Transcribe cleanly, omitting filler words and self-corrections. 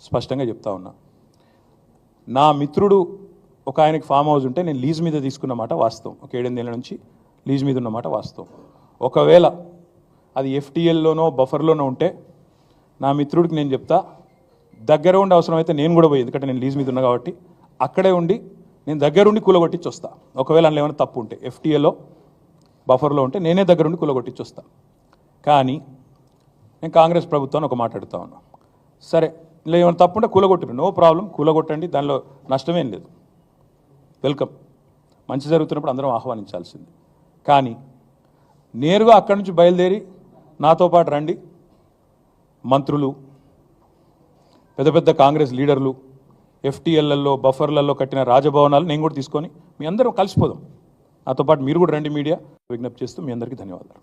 స్పష్టంగా చెప్తా ఉన్నా. నా మిత్రుడు ఒక ఆయనకి ఫామ్ హౌస్ ఉంటే నేను లీజ్ మీద తీసుకున్న మాట వాస్తవం. ఒక 7-8 ఏళ్ళ నుంచి లీజ్ మీద ఉన్నమాట వాస్తవం. ఒకవేళ అది ఎఫ్టీఎల్లోనో బఫర్లోనో ఉంటే నా మిత్రుడికి నేను చెప్తా, దగ్గర ఉండి అవసరమైతే నేను కూడా పోయి, ఎందుకంటే నేను లీజ్ మీద ఉన్నా కాబట్టి అక్కడే ఉండి నేను దగ్గరుండి కూలగొట్టించి వస్తా. ఒకవేళ అందులో ఏమైనా తప్పు ఉంటే ఎఫ్టీఎల్లో బఫర్లో ఉంటే నేనే దగ్గరుండి కూలగొట్టించి వస్తా. కానీ నేను కాంగ్రెస్ ప్రభుత్వాన్ని ఒక మాట అడుగుతా ఉన్నా, సరే ఇలా ఏమైనా తప్పు ఉంటే కూలగొట్టరు, నో ప్రాబ్లం, కూలగొట్టండి, దానిలో నష్టమేం లేదు, వెల్కమ్, మంచి జరుగుతున్నప్పుడు అందరం ఆహ్వానించాల్సింది. కానీ నేరుగా అక్కడి నుంచి బయలుదేరి నాతో పాటు రండి మంత్రులు, పెద్ద పెద్ద కాంగ్రెస్ లీడర్లు, ఎఫ్టీఎల్లలో బఫర్లలో కట్టిన రాజభవనాలు నేను కూడా తీసుకొని మీ అందరం కలిసిపోదాం, నాతో పాటు మీరు కూడా రండి మీడియా, విజ్ఞప్తి చేస్తూ మీ అందరికీ ధన్యవాదాలు.